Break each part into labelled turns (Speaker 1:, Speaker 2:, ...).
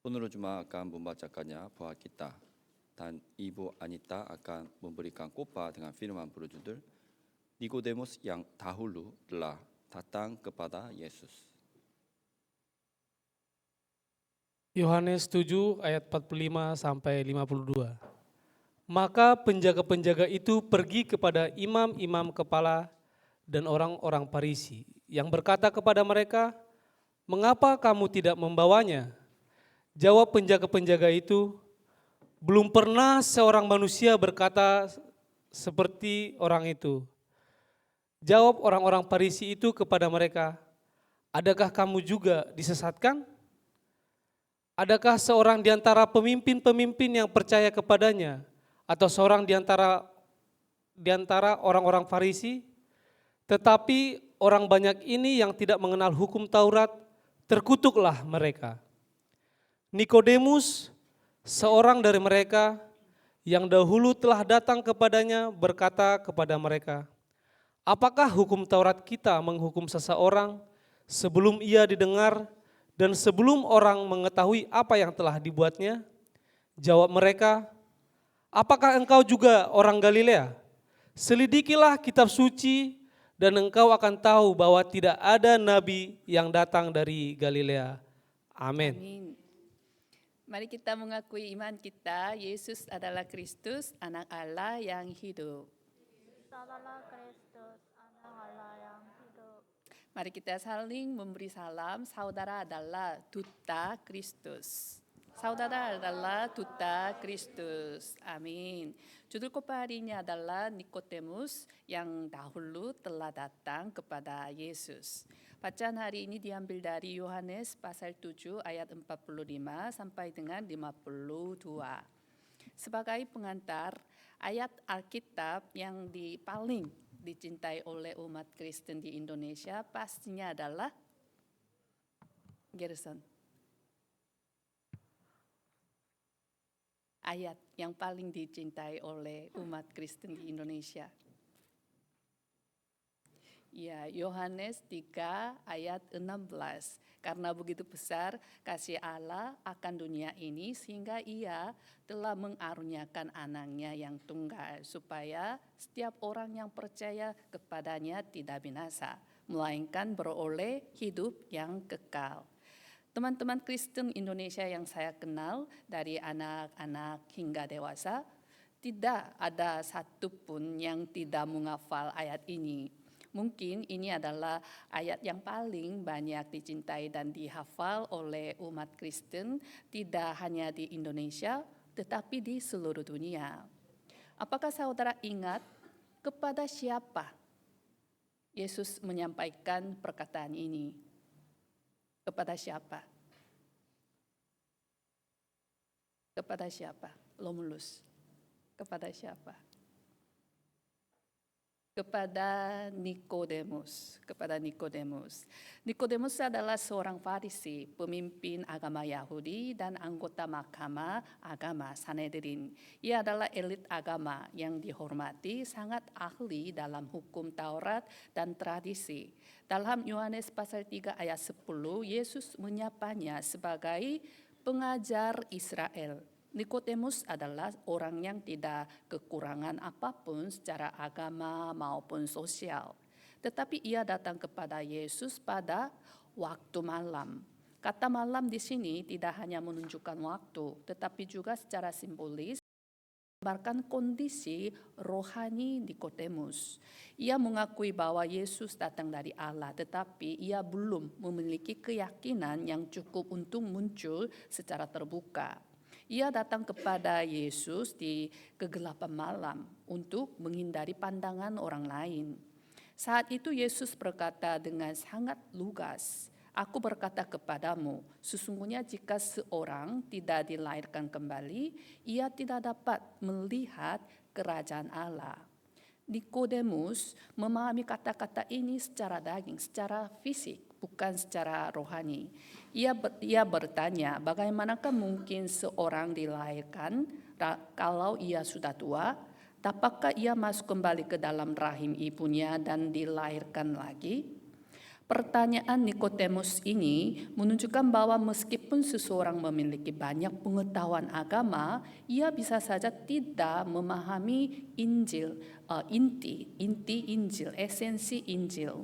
Speaker 1: 오늘은 Juma akan membacakannya buat kita, dan Ibu Anita akan memberikan khotbah dengan firman berjudul Nikodemus yang dahulu telah datang kepada Yesus.
Speaker 2: Yohanes 7 ayat 45 sampai 52. Maka penjaga-penjaga itu pergi kepada imam-imam kepala dan orang-orang Farisi yang berkata kepada mereka, "Mengapa kamu tidak membawanya?" Jawab penjaga-penjaga itu, "Belum pernah seorang manusia berkata seperti orang itu." Jawab orang-orang Farisi itu kepada mereka, "Adakah kamu juga disesatkan? Adakah seorang di antara pemimpin-pemimpin yang percaya kepadanya atau seorang di antara orang-orang Farisi? Tetapi orang banyak ini yang tidak mengenal hukum Taurat, terkutuklah mereka." Nikodemus, seorang dari mereka yang dahulu telah datang kepadanya, berkata kepada mereka, "Apakah hukum Taurat kita menghukum seseorang sebelum ia didengar dan sebelum orang mengetahui apa yang telah dibuatnya?" Jawab mereka, "Apakah engkau juga orang Galilea? Selidikilah kitab suci dan engkau akan tahu bahwa tidak ada nabi yang datang dari Galilea." Amin.
Speaker 3: Amin. Mari kita mengakui iman kita, Yesus adalah Kristus, anak Allah yang hidup.
Speaker 4: adalah Kristus, anak Allah yang hidup.
Speaker 3: Mari kita saling memberi salam, saudara adalah duta Kristus. Saudara adalah duta Kristus. Amin. Judul khotbah hari ini adalah Nikodemus yang dahulu telah datang kepada Yesus. Bacaan hari ini diambil dari Yohanes pasal 7 ayat 45 sampai dengan 52. Sebagai pengantar, ayat Alkitab yang paling dicintai oleh umat Kristen di Indonesia pastinya adalah Gerson. Ayat yang paling dicintai oleh umat Kristen di Indonesia. Ya, Yohanes 3 ayat 16. Karena begitu besar kasih Allah akan dunia ini sehingga Ia telah mengaruniakan anaknya yang tunggal supaya setiap orang yang percaya kepadanya tidak binasa, melainkan beroleh hidup yang kekal. Teman-teman Kristen Indonesia yang saya kenal, dari anak-anak hingga dewasa, tidak ada satupun yang tidak menghafal ayat ini. Mungkin ini adalah ayat yang paling banyak dicintai dan dihafal oleh umat Kristen, tidak hanya di Indonesia, tetapi di seluruh dunia. Apakah saudara ingat kepada siapa Yesus menyampaikan perkataan ini? Kepada siapa? Kepada siapa? Romulus. Kepada siapa? Kepada Nikodemus. Kepada Nikodemus. Nikodemus adalah seorang Farisi, pemimpin agama Yahudi dan anggota mahkamah agama Sanhedrin. Ia adalah elit agama yang dihormati, sangat ahli dalam hukum Taurat dan tradisi. Dalam Yohanes pasal 3 ayat 10, Yesus menyapanya sebagai pengajar Israel. Nikodemus adalah orang yang tidak kekurangan apapun secara agama maupun sosial. Tetapi ia datang kepada Yesus pada waktu malam. Kata malam di sini tidak hanya menunjukkan waktu, tetapi juga secara simbolis menggambarkan kondisi rohani Nikodemus. Ia mengakui bahwa Yesus datang dari Allah, tetapi ia belum memiliki keyakinan yang cukup untuk muncul secara terbuka. Ia datang kepada Yesus di kegelapan malam untuk menghindari pandangan orang lain. Saat itu Yesus berkata dengan sangat lugas, "Aku berkata kepadamu, sesungguhnya jika seorang tidak dilahirkan kembali, ia tidak dapat melihat kerajaan Allah." Nikodemus memahami kata-kata ini secara daging, secara fisik, bukan secara rohani. Ia bertanya, bagaimanakah mungkin seorang dilahirkan kalau ia sudah tua? Dapatkah ia masuk kembali ke dalam rahim ibunya dan dilahirkan lagi? Pertanyaan Nikodemus ini menunjukkan bahwa meskipun seseorang memiliki banyak pengetahuan agama, ia bisa saja tidak memahami Injil, inti Injil, esensi Injil.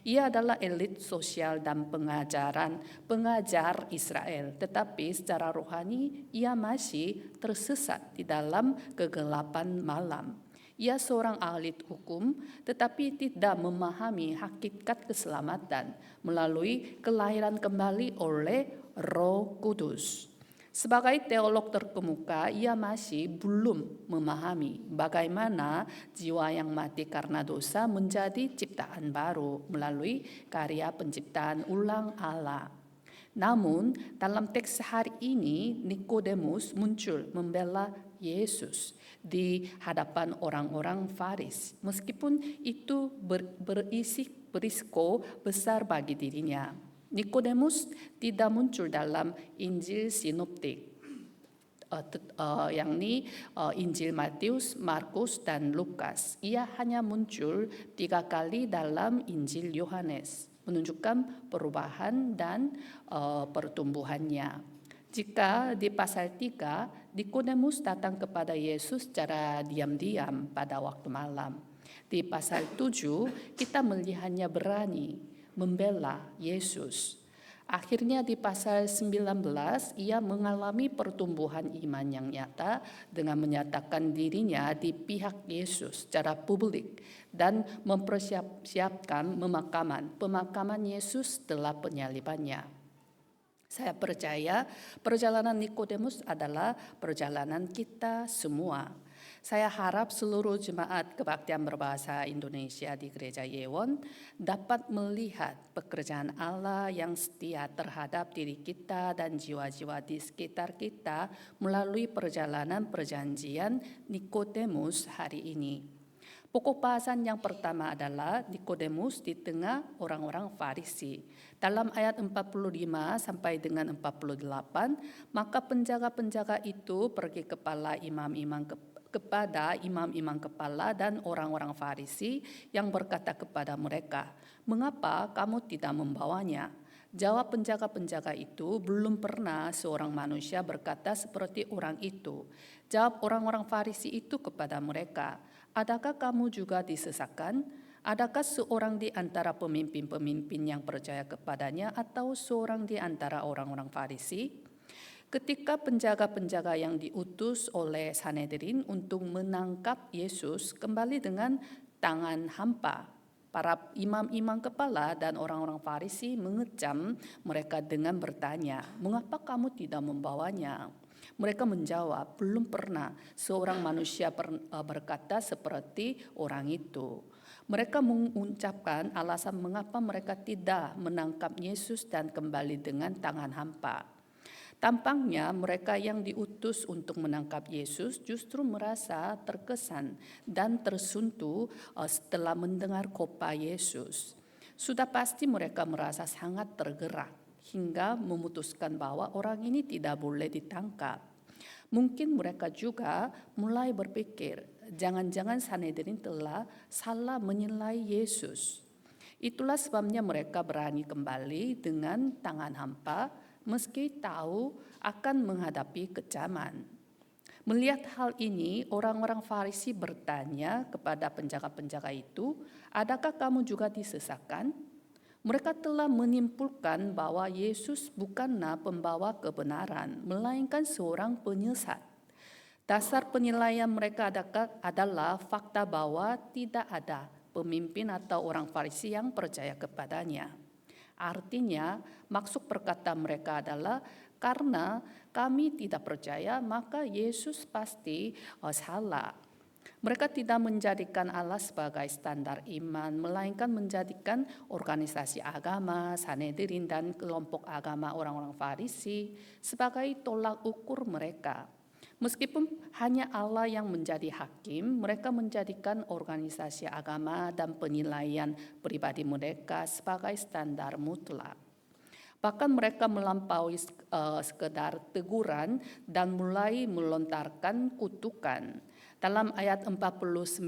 Speaker 3: Ia adalah elit sosial dan pengajar Israel, tetapi secara rohani ia masih tersesat di dalam kegelapan malam. Ia seorang ahli hukum, tetapi tidak memahami hakikat keselamatan melalui kelahiran kembali oleh Roh Kudus. Sebagai teolog terkemuka, ia masih belum memahami bagaimana jiwa yang mati karena dosa menjadi ciptaan baru melalui karya penciptaan ulang Allah. Namun, dalam teks hari ini, Nikodemus muncul membela Yesus di hadapan orang-orang Farisi, meskipun itu berisiko besar bagi dirinya. Nikodemus tidak muncul dalam Injil sinoptik, yakni Injil Matius, Markus, dan Lukas. Ia hanya muncul 3 kali dalam Injil Yohanes, menunjukkan perubahan dan pertumbuhannya. Jika di pasal 3, Nikodemus datang kepada Yesus secara diam-diam pada waktu malam. Di pasal 7, kita melihatnya berani membela Yesus. Akhirnya di pasal 19, ia mengalami pertumbuhan iman yang nyata dengan menyatakan dirinya di pihak Yesus secara publik dan mempersiapkan pemakaman Yesus setelah penyalibannya. Saya percaya perjalanan Nikodemus adalah perjalanan kita semua. Saya harap seluruh jemaat kebaktian berbahasa Indonesia di Gereja Yewon dapat melihat pekerjaan Allah yang setia terhadap diri kita dan jiwa-jiwa di sekitar kita melalui perjalanan perjanjian Nikodemus hari ini. Pokok bahasan yang pertama adalah Nikodemus di tengah orang-orang Farisi. Dalam ayat 45 sampai dengan 48, maka penjaga-penjaga itu pergi kepada imam-imam kepala dan orang-orang Farisi yang berkata kepada mereka, "Mengapa kamu tidak membawanya?" Jawab penjaga-penjaga itu, "Belum pernah seorang manusia berkata seperti orang itu." Jawab orang-orang Farisi itu kepada mereka, "Adakah kamu juga disesatkan? Adakah seorang di antara pemimpin-pemimpin yang percaya kepadanya atau seorang di antara orang-orang Farisi?" Ketika penjaga-penjaga yang diutus oleh Sanhedrin untuk menangkap Yesus kembali dengan tangan hampa, para imam-imam kepala dan orang-orang Farisi mengecam mereka dengan bertanya, "Mengapa kamu tidak membawanya?" Mereka menjawab, "Belum pernah seorang manusia berkata seperti orang itu." Mereka mengucapkan alasan mengapa mereka tidak menangkap Yesus dan kembali dengan tangan hampa. Tampaknya mereka yang diutus untuk menangkap Yesus justru merasa terkesan dan tersentuh setelah mendengar khotbah Yesus. Sudah pasti mereka merasa sangat tergerak hingga memutuskan bahwa orang ini tidak boleh ditangkap. Mungkin mereka juga mulai berpikir, jangan-jangan Sanhedrin telah salah menilai Yesus. Itulah sebabnya mereka berani kembali dengan tangan hampa meski tahu akan menghadapi kecaman. Melihat hal ini, orang-orang Farisi bertanya kepada penjaga-penjaga itu, "Adakah kamu juga disesatkan?" Mereka telah menyimpulkan bahwa Yesus bukanlah pembawa kebenaran, melainkan seorang penyesat. Dasar penilaian mereka adalah fakta bahwa tidak ada pemimpin atau orang Farisi yang percaya kepadanya. Artinya, maksud perkataan mereka adalah karena kami tidak percaya, maka Yesus pasti salah. Mereka tidak menjadikan Allah sebagai standar iman, melainkan menjadikan organisasi agama, Sanhedrin, dan kelompok agama orang-orang Farisi sebagai tolak ukur mereka. Meskipun hanya Allah yang menjadi hakim, mereka menjadikan organisasi agama dan penilaian pribadi mereka sebagai standar mutlak. Bahkan mereka melampaui sekedar teguran dan mulai melontarkan kutukan. Dalam ayat 49,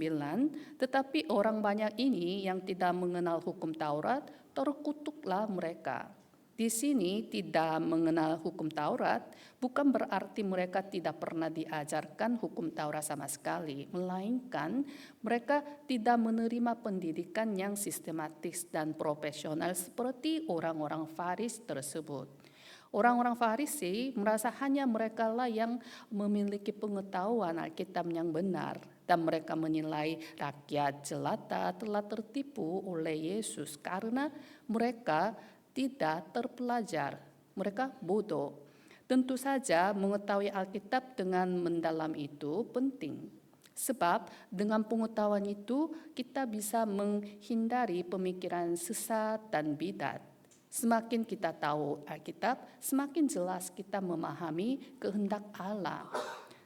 Speaker 3: tetapi orang banyak ini yang tidak mengenal hukum Taurat terkutuklah mereka. Di sini tidak mengenal hukum Taurat bukan berarti mereka tidak pernah diajarkan hukum Taurat sama sekali, melainkan mereka tidak menerima pendidikan yang sistematis dan profesional seperti orang-orang Farisi tersebut. Orang-orang Farisi merasa hanya mereka lah yang memiliki pengetahuan Alkitab yang benar, dan mereka menilai rakyat jelata telah tertipu oleh Yesus karena mereka tidak terpelajar, mereka bodoh. Tentu saja mengetahui Alkitab dengan mendalam itu penting. Sebab dengan pengetahuan itu kita bisa menghindari pemikiran sesat dan bidat. Semakin kita tahu Alkitab, semakin jelas kita memahami kehendak Allah.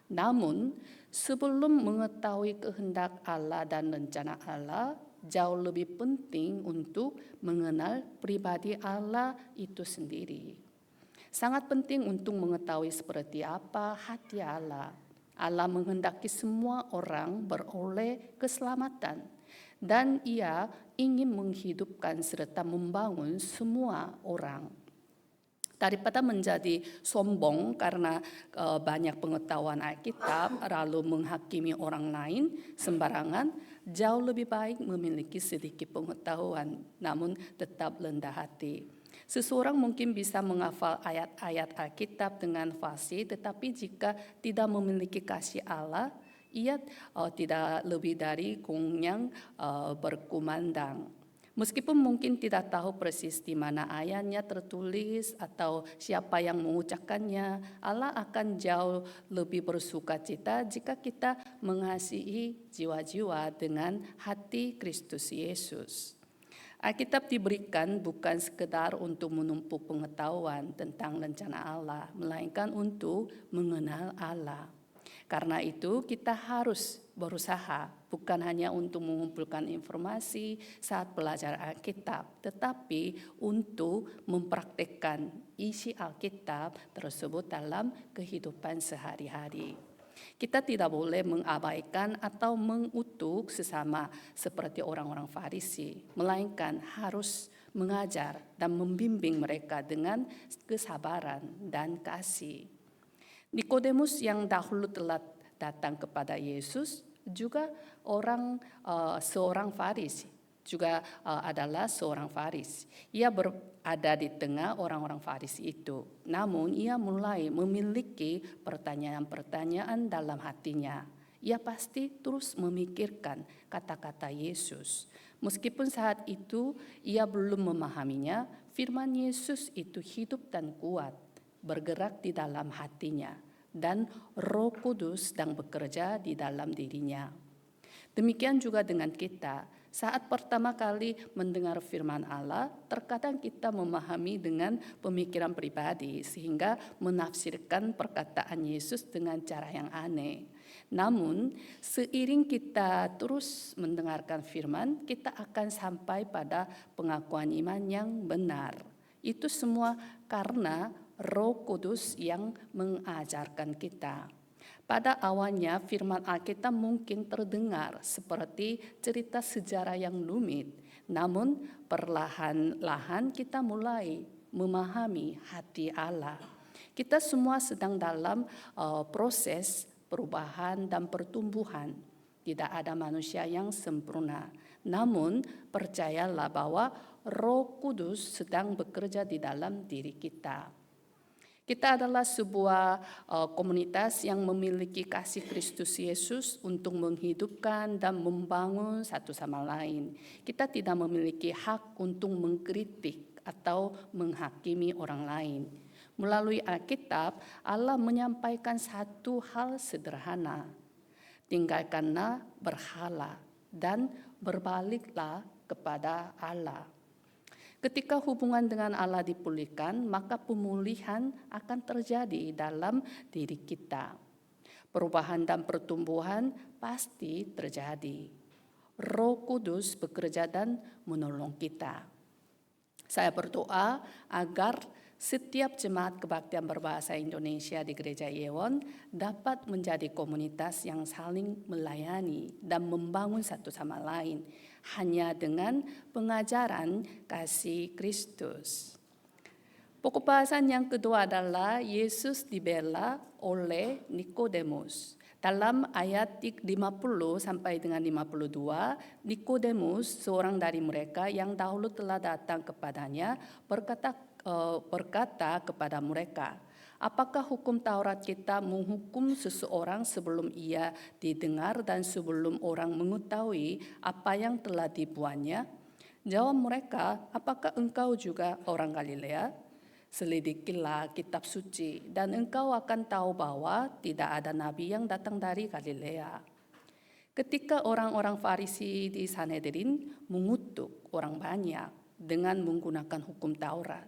Speaker 3: Namun, sebelum mengetahui kehendak Allah dan rencana Allah, jauh lebih penting untuk mengenal pribadi Allah itu sendiri. Sangat penting untuk mengetahui seperti apa hati Allah. Allah menghendaki semua orang beroleh keselamatan, dan Ia ingin menghidupkan serta membangun semua orang. Daripada menjadi sombong karena banyak pengetahuan Alkitab lalu menghakimi orang lain sembarangan, jauh lebih baik memiliki sedikit pengetahuan namun tetap rendah hati. Seseorang mungkin bisa menghafal ayat-ayat Alkitab dengan fasih, tetapi jika tidak memiliki kasih Allah, ia tidak lebih dari gong yang berkumandang. Meskipun mungkin tidak tahu persis di mana ayatnya tertulis atau siapa yang mengucapkannya, Allah akan jauh lebih bersukacita jika kita mengasihi jiwa-jiwa dengan hati Kristus Yesus. Alkitab diberikan bukan sekedar untuk menumpuk pengetahuan tentang rencana Allah, melainkan untuk mengenal Allah. Karena itu kita harus berusaha bukan hanya untuk mengumpulkan informasi saat belajar Alkitab, tetapi untuk mempraktikkan isi Alkitab tersebut dalam kehidupan sehari-hari. Kita tidak boleh mengabaikan atau mengutuk sesama seperti orang-orang Farisi, melainkan harus mengajar dan membimbing mereka dengan kesabaran dan kasih. Nikodemus yang dahulu telah datang kepada Yesus juga seorang Farisi, juga adalah seorang Farisi. Ia berada di tengah orang-orang Farisi itu. Namun ia mulai memiliki pertanyaan-pertanyaan dalam hatinya. Ia pasti terus memikirkan kata-kata Yesus. Meskipun saat itu ia belum memahaminya, firman Yesus itu hidup dan kuat, bergerak di dalam hatinya, dan Roh Kudus sedang bekerja di dalam dirinya. Demikian juga dengan kita. Saat pertama kali mendengar firman Allah, terkadang kita memahami dengan pemikiran pribadi sehingga menafsirkan perkataan Yesus dengan cara yang aneh. Namun, seiring kita terus mendengarkan firman, kita akan sampai pada pengakuan iman yang benar. Itu semua karena Roh Kudus yang mengajarkan kita. Pada awalnya firman Alkitab mungkin terdengar seperti cerita sejarah yang rumit, namun perlahan-lahan kita mulai memahami hati Allah. Kita semua sedang dalam proses perubahan dan pertumbuhan. Tidak ada manusia yang sempurna, namun percayalah bahwa Roh Kudus sedang bekerja di dalam diri kita. Kita adalah sebuah komunitas yang memiliki kasih Kristus Yesus untuk menghidupkan dan membangun satu sama lain. Kita tidak memiliki hak untuk mengkritik atau menghakimi orang lain. Melalui Alkitab, Allah menyampaikan satu hal sederhana. Tinggalkanlah berhala dan berbaliklah kepada Allah. Ketika hubungan dengan Allah dipulihkan, maka pemulihan akan terjadi dalam diri kita. Perubahan dan pertumbuhan pasti terjadi. Roh Kudus bekerja dan menolong kita. Saya berdoa agar Setiap jemaat kebaktian berbahasa Indonesia di Gereja Yewon dapat menjadi komunitas yang saling melayani dan membangun satu sama lain hanya dengan pengajaran kasih Kristus. Pokok bahasan yang kedua adalah Yesus dibela oleh Nikodemus. Dalam ayat 50 sampai dengan 52, Nikodemus, seorang dari mereka yang dahulu telah datang kepadanya, berkata kepada mereka, apakah hukum Taurat kita menghukum seseorang sebelum ia didengar dan sebelum orang mengetahui apa yang telah dibuatnya? Jawab mereka, apakah engkau juga orang Galilea? Selidikilah kitab suci dan engkau akan tahu bahwa tidak ada nabi yang datang dari Galilea. Ketika orang-orang Farisi di Sanhedrin mengutuk orang banyak dengan menggunakan hukum Taurat,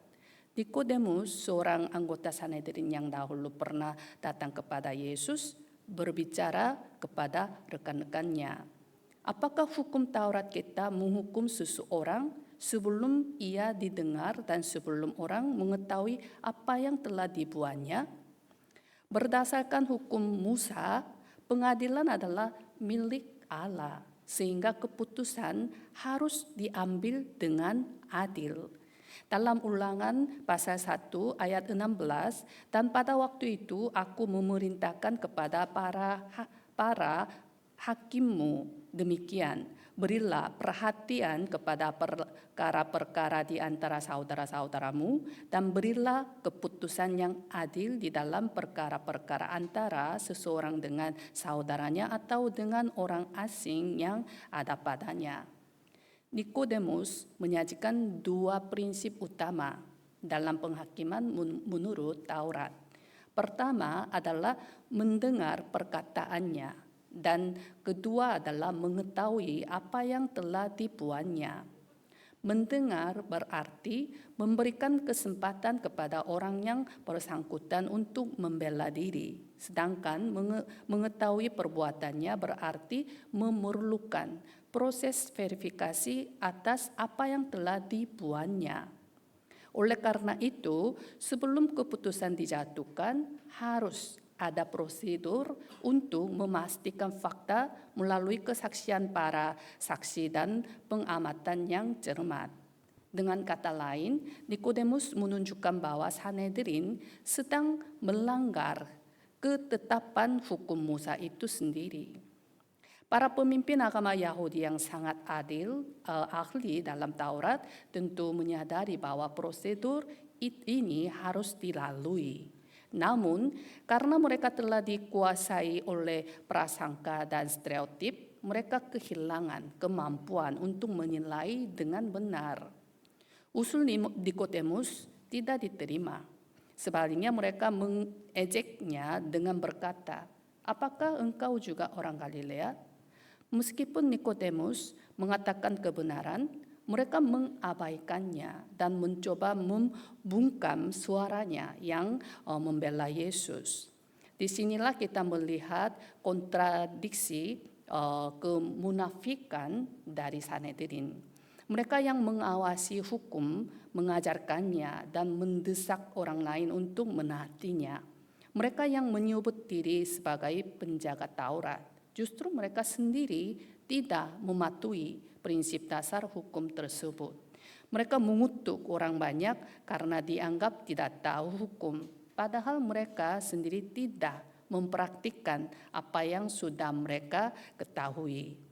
Speaker 3: Nikodemus, seorang anggota Sanhedrin yang dahulu pernah datang kepada Yesus, berbicara kepada rekan-rekannya. Apakah hukum Taurat kita menghukum seseorang sebelum ia didengar dan sebelum orang mengetahui apa yang telah dibuatnya? Berdasarkan hukum Musa, pengadilan adalah milik Allah, sehingga keputusan harus diambil dengan adil. Dalam Ulangan pasal 1 ayat 16, dan pada waktu itu aku memerintahkan kepada para hakimmu demikian, berilah perhatian kepada perkara-perkara di antara saudara-saudaramu dan berilah keputusan yang adil di dalam perkara-perkara antara seseorang dengan saudaranya atau dengan orang asing yang ada padanya. Nikodemus menyajikan dua prinsip utama dalam penghakiman menurut Taurat. Pertama adalah mendengar perkataannya dan kedua adalah mengetahui apa yang telah dibuatnya. Mendengar berarti memberikan kesempatan kepada orang yang bersangkutan untuk membela diri, sedangkan mengetahui perbuatannya berarti memerlukan proses verifikasi atas apa yang telah dibuatnya. Oleh karena itu, sebelum keputusan dijatuhkan, harus ada prosedur untuk memastikan fakta melalui kesaksian para saksi dan pengamatan yang cermat. Dengan kata lain, Nikodemus menunjukkan bahwa Sanhedrin sedang melanggar ketetapan hukum Musa itu sendiri. Para pemimpin agama Yahudi yang sangat ahli dalam Taurat tentu menyadari bahwa prosedur ini harus dilalui. Namun, karena mereka telah dikuasai oleh prasangka dan stereotip, mereka kehilangan kemampuan untuk menilai dengan benar. Usul Nikodemus tidak diterima. Sebaliknya mereka mengejeknya dengan berkata, apakah engkau juga orang Galilea? Meskipun Nikodemus mengatakan kebenaran, mereka mengabaikannya dan mencoba membungkam suaranya yang membela Yesus. Disinilah kita melihat kontradiksi kemunafikan dari Sanhedrin. Mereka yang mengawasi hukum, mengajarkannya dan mendesak orang lain untuk menaatinya. Mereka yang menyebut diri sebagai penjaga Taurat. Justru mereka sendiri tidak mematuhi prinsip dasar hukum tersebut. Mereka mengutuk orang banyak karena dianggap tidak tahu hukum, padahal mereka sendiri tidak mempraktikkan apa yang sudah mereka ketahui.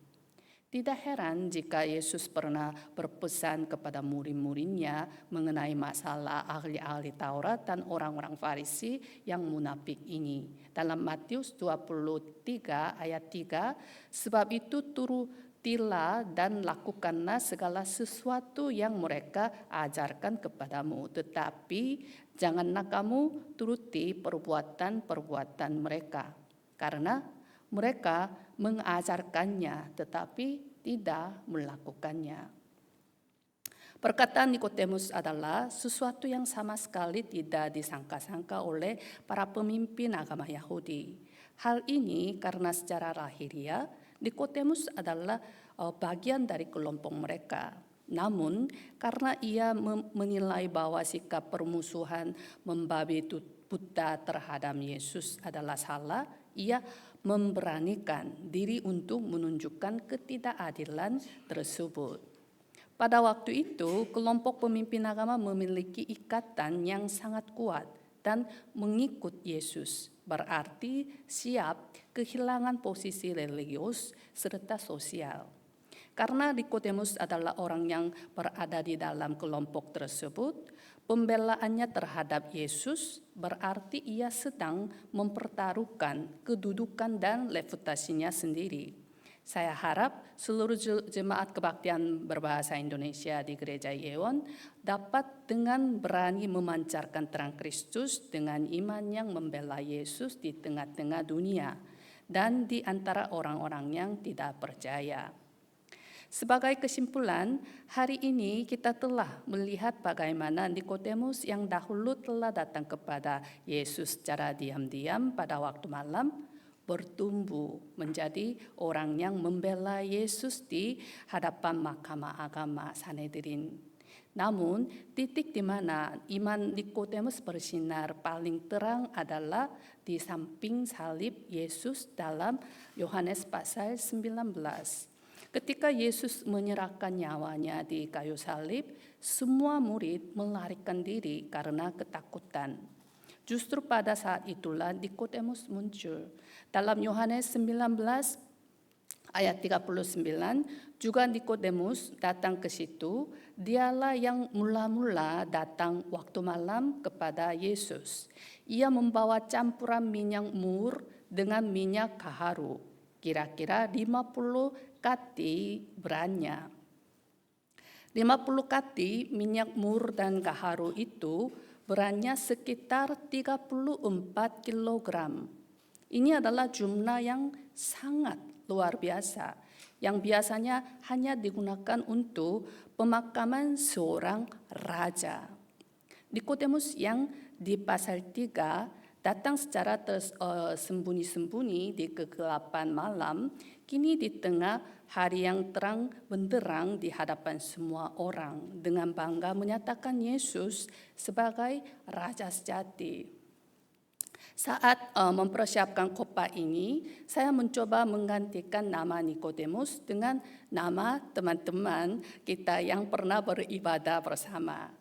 Speaker 3: Tidak heran jika Yesus pernah berpesan kepada murid-muridnya mengenai masalah ahli-ahli Taurat dan orang-orang Farisi yang munafik ini. Dalam Matius 23 ayat 3, sebab itu turutilah dan lakukanlah segala sesuatu yang mereka ajarkan kepadamu. Tetapi janganlah kamu turuti perbuatan-perbuatan mereka, karena mereka mengajarkannya tetapi tidak melakukannya. Perkataan Nikodemus adalah sesuatu yang sama sekali tidak disangka-sangka oleh para pemimpin agama Yahudi. Hal ini karena secara lahiriah Nikodemus adalah bagian dari kelompok mereka. Namun, karena ia menilai bahwa sikap permusuhan membabi buta terhadap Yesus adalah salah, ia memberanikan diri untuk menunjukkan ketidakadilan tersebut. Pada waktu itu, kelompok pemimpin agama memiliki ikatan yang sangat kuat dan mengikut Yesus, berarti siap kehilangan posisi religius serta sosial. Karena Nikodemus adalah orang yang berada di dalam kelompok tersebut, pembelaannya terhadap Yesus berarti ia sedang mempertaruhkan kedudukan dan reputasinya sendiri. Saya harap seluruh jemaat kebaktian berbahasa Indonesia di Gereja Yeon dapat dengan berani memancarkan terang Kristus dengan iman yang membela Yesus di tengah-tengah dunia dan di antara orang-orang yang tidak percaya. Sebagai kesimpulan, hari ini kita telah melihat bagaimana Nikodemus yang dahulu telah datang kepada Yesus secara diam-diam pada waktu malam, bertumbuh menjadi orang yang membela Yesus di hadapan Mahkamah Agama Sanhedrin. Namun, titik di mana iman Nikodemus bersinar paling terang adalah di samping salib Yesus dalam Yohanes pasal 19. Ketika Yesus menyerahkan nyawanya di kayu salib, semua murid melarikan diri karena ketakutan. Justru pada saat itulah Nikodemus muncul. Dalam Yohanes 19 ayat 39, juga Nikodemus datang ke situ. Dialah yang mula-mula datang waktu malam kepada Yesus. Ia membawa campuran minyak mur dengan minyak kaharu, kira-kira 50 kati berannya. 50 kati minyak mur dan kaharu itu berannya sekitar 34 kilogram. Ini adalah jumlah yang sangat luar biasa, yang biasanya hanya digunakan untuk pemakaman seorang raja. Nikodemus yang di pasal 3 datang secara sembunyi-sembunyi di kegelapan malam, kini di tengah hari yang terang benderang di hadapan semua orang dengan bangga menyatakan Yesus sebagai Raja sejati. Saat mempersiapkan khotbah ini, saya mencoba menggantikan nama Nikodemus dengan nama teman-teman kita yang pernah beribadah bersama.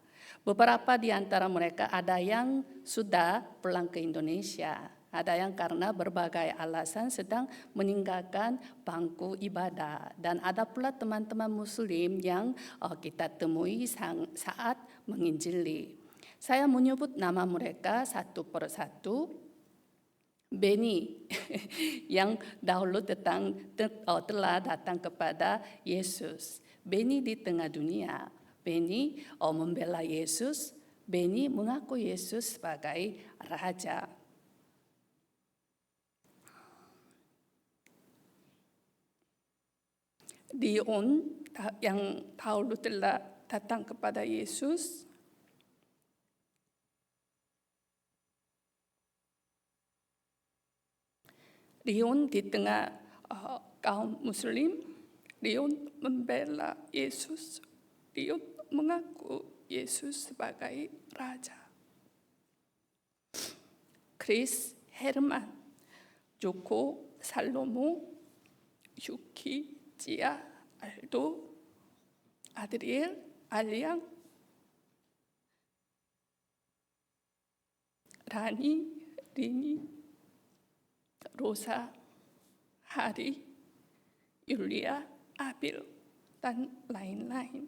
Speaker 3: Beberapa di antara mereka ada yang sudah pulang ke Indonesia, ada yang karena berbagai alasan sedang meninggalkan bangku ibadah, dan ada pula teman-teman Muslim yang kita temui saat menginjili. Saya menyebut nama mereka satu persatu. Beni yang dahulu telah datang kepada Yesus. Beni di tengah dunia. Beni membela Yesus. Beni mengaku Yesus sebagai Raja. Dion yang dahulu telah datang kepada Yesus. Dion di tengah kaum Muslim. Dion membela Yesus. Dion mengaku Yesus sebagai Raja. Chris, Herman, Joko, Salomo, Yuki, Cia, Aldo, Adriel, Aliang, Rani, Rini, Rosa, Hari, Yulia, Abil, dan lain-lain.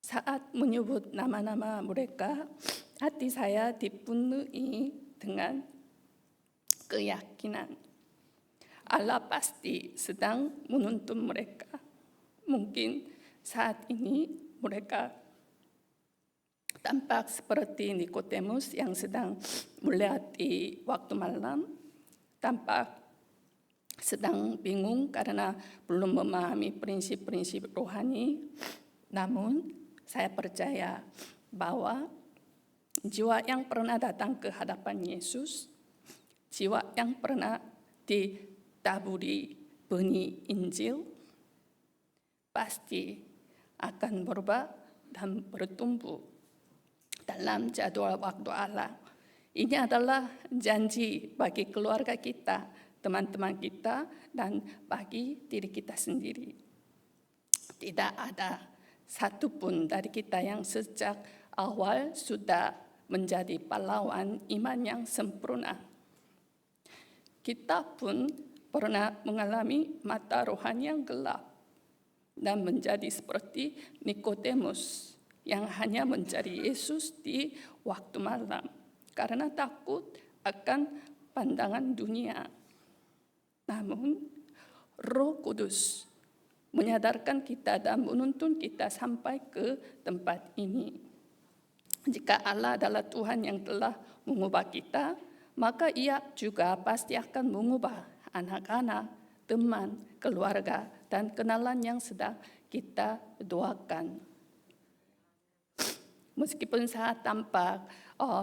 Speaker 3: Saat menyebut nama-nama mereka, hati saya dipenuhi dengan keyakinan Allah pasti sedang menuntun mereka. Mungkin saat ini mereka tampak seperti Nikodemus yang sedang melihat di waktu malam, tampak sedang bingung karena belum memahami prinsip-prinsip rohani. Namun saya percaya bahwa jiwa yang pernah datang ke hadapan Yesus jiwa yang pernah ditaburi benih Injil pasti akan berubah dan bertumbuh dalam jadwal waktu Allah. Ini adalah janji bagi keluarga kita, teman-teman kita, dan bagi diri kita sendiri. Tidak ada satupun dari kita yang sejak awal sudah menjadi pahlawan iman yang sempurna. Kita pun pernah mengalami mata rohani yang gelap dan menjadi seperti Nikodemus yang hanya mencari Yesus di waktu malam karena takut akan pandangan dunia. Namun Roh Kudus menyadarkan kita dan menuntun kita sampai ke tempat ini. Jika Allah adalah Tuhan yang telah mengubah kita, maka Ia juga pasti akan mengubah anak-anak, teman, keluarga, dan kenalan yang sedang kita doakan. Meskipun saat tampak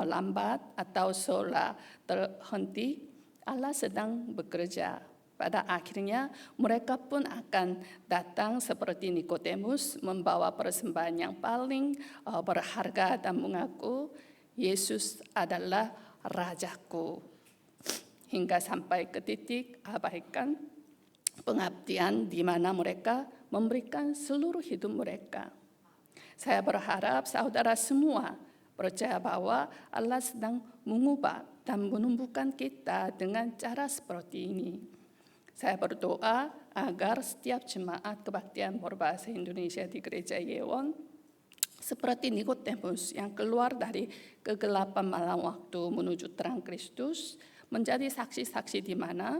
Speaker 3: lambat atau seolah terhenti, Allah sedang bekerja. Pada akhirnya mereka pun akan datang seperti Nikodemus membawa persembahan yang paling berharga dan mengaku Yesus adalah Rajaku. Hingga sampai ke titik abaikan pengabdian di mana mereka memberikan seluruh hidup mereka. Saya berharap saudara semua percaya bahwa Allah sedang mengubah dan menumbuhkan kita dengan cara seperti ini. Saya berdoa agar setiap jemaat kebaktian berbahasa Indonesia di Gereja Yewon seperti Nikodemus yang keluar dari kegelapan malam waktu menuju terang Kristus menjadi saksi-saksi di mana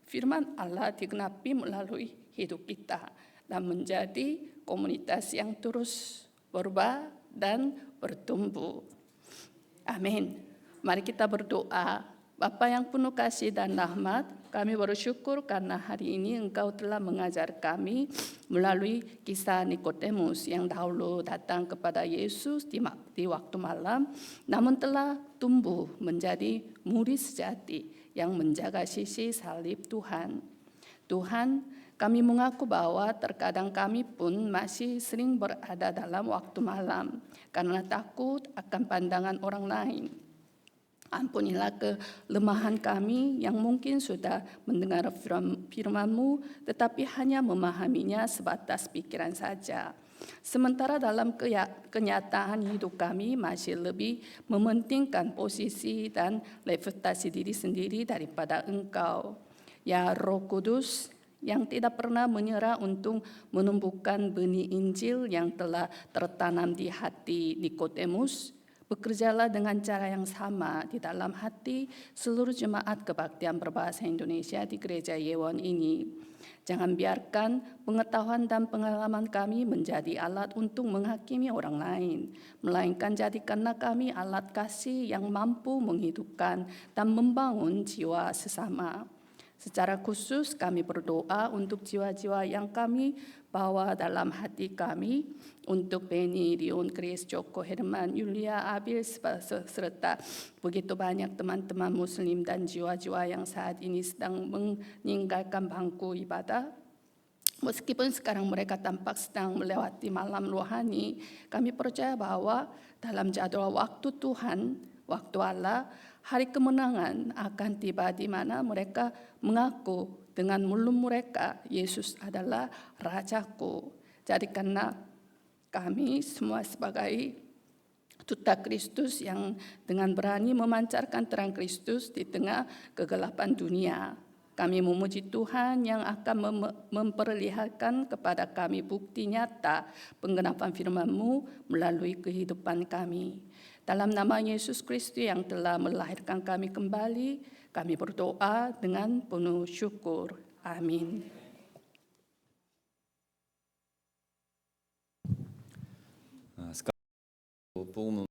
Speaker 3: firman Allah digenapi melalui hidup kita dan menjadi komunitas yang terus berubah dan bertumbuh. Amin. Mari kita berdoa. Bapa yang penuh kasih dan rahmat, kami bersyukur karena hari ini Engkau telah mengajar kami melalui kisah Nikodemus yang dahulu datang kepada Yesus di waktu malam, namun telah tumbuh menjadi murid sejati yang menjaga sisi salib Tuhan. Tuhan, kami mengaku bahwa terkadang kami pun masih sering berada dalam waktu malam karena takut akan pandangan orang lain. Ampunilah kelemahan kami yang mungkin sudah mendengar firman-Mu tetapi hanya memahaminya sebatas pikiran saja. Sementara dalam kenyataan hidup kami masih lebih mementingkan posisi dan reputasi diri sendiri daripada Engkau. Ya Roh Kudus yang tidak pernah menyerah untuk menumbuhkan benih Injil yang telah tertanam di hati Nikodemus, bekerjalah dengan cara yang sama di dalam hati seluruh jemaat kebaktian berbahasa Indonesia di Gereja Yewon ini. Jangan biarkan pengetahuan dan pengalaman kami menjadi alat untuk menghakimi orang lain, melainkan jadikanlah kami alat kasih yang mampu menghidupkan dan membangun jiwa sesama. Secara khusus kami berdoa untuk jiwa-jiwa yang kami bawa dalam hati kami, untuk Benny, Rion, Chris, Joko, Herman, Yulia, Abil, serta begitu banyak teman-teman Muslim dan jiwa-jiwa yang saat ini sedang meninggalkan bangku ibadah. Meskipun sekarang mereka tampak sedang melewati malam rohani, kami percaya bahwa dalam jadwal waktu Tuhan, waktu Allah, hari kemenangan akan tiba di mana mereka mengaku dengan mulut mereka, Yesus adalah Rajaku. Jadi karena kami semua sebagai duta Kristus yang dengan berani memancarkan terang Kristus di tengah kegelapan dunia. Kami memuji Tuhan yang akan memperlihatkan kepada kami bukti nyata penggenapan firman-Mu melalui kehidupan kami. Dalam nama Yesus Kristus yang telah melahirkan kami kembali, kami berdoa dengan penuh syukur. Amin.
Speaker 1: Sekarang